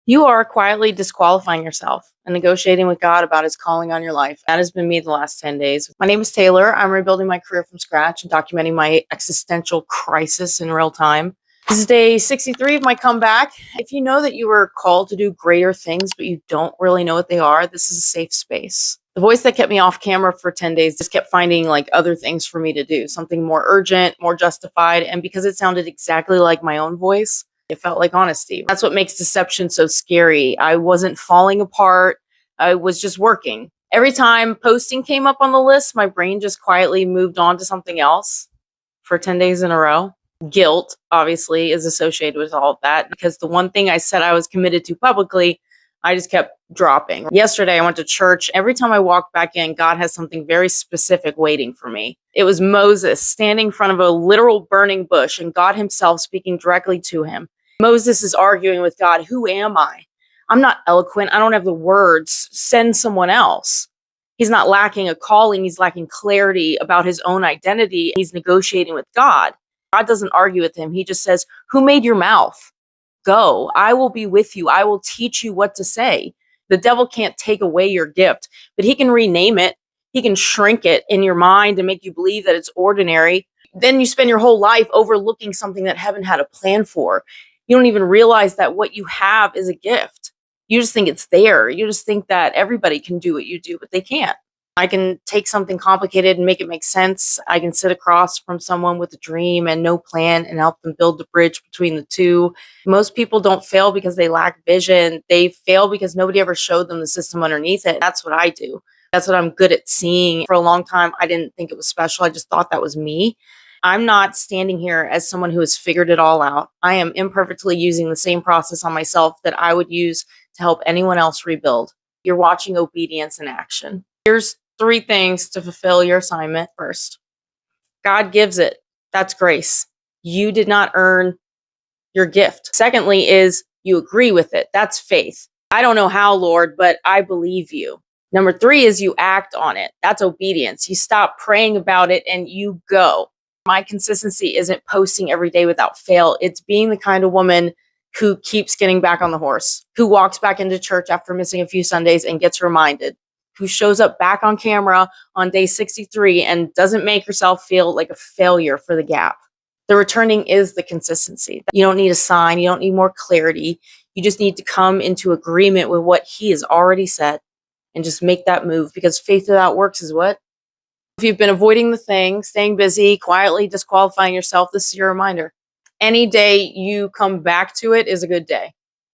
You are quietly disqualifying yourself and negotiating with God about his calling on your life. That has been me the last 10 days. My name is Taylor. I'm rebuilding my career from scratch and documenting my existential crisis in real time. This is day 63 of my comeback. If you know that you were called to do greater things, but you don't really know what they are, this is a safe space. The voice that kept me off camera for 10 days just kept finding other things for me to do, something more urgent, more justified. And because it sounded exactly like my own voice, it felt like honesty. That's what makes deception so scary. I wasn't falling apart. I was just working. Every time posting came up on the list, my brain just quietly moved on to something else for 10 days in a row. Guilt, obviously, is associated with all of that because the one thing I said I was committed to publicly, I just kept dropping. Yesterday, I went to church. Every time I walked back in, God has something very specific waiting for me. It was Moses standing in front of a literal burning bush and God himself speaking directly to him. Moses is arguing with God, who am I? I'm not eloquent. I don't have the words. Send someone else. He's not lacking a calling. He's lacking clarity about his own identity. He's negotiating with God. God doesn't argue with him. He just says, who made your mouth? Go. I will be with you. I will teach you what to say. The devil can't take away your gift, but he can rename it. He can shrink it in your mind and make you believe that it's ordinary. Then you spend your whole life overlooking something that heaven had a plan for. You don't even realize that what you have is a gift. You just think it's there. You just think that everybody can do what you do, but they can't. I can take something complicated and make it make sense. I can sit across from someone with a dream and no plan and help them build the bridge between the two. Most people don't fail because they lack vision. They fail because nobody ever showed them the system underneath it. That's what I do. That's what I'm good at seeing. For a long time, I didn't think it was special. I just thought that was me. I'm not standing here as someone who has figured it all out. I am imperfectly using the same process on myself that I would use to help anyone else rebuild. You're watching obedience in action. Here's 3 things to fulfill your assignment. First, God gives it. That's grace. You did not earn your gift. Secondly is you agree with it. That's faith. I don't know how, Lord, but I believe you. Number 3 is you act on it. That's obedience. You stop praying about it and you go. My consistency isn't posting every day without fail. It's being the kind of woman who keeps getting back on the horse, who walks back into church after missing a few Sundays and gets reminded, who shows up back on camera on day 63 and doesn't make herself feel like a failure for the gap. The returning is the consistency. You don't need a sign. You don't need more clarity. You just need to come into agreement with what he has already said and just make that move, because faith without works is what? If you've been avoiding the thing, staying busy, quietly disqualifying yourself, this is your reminder. Any day you come back to it is a good day.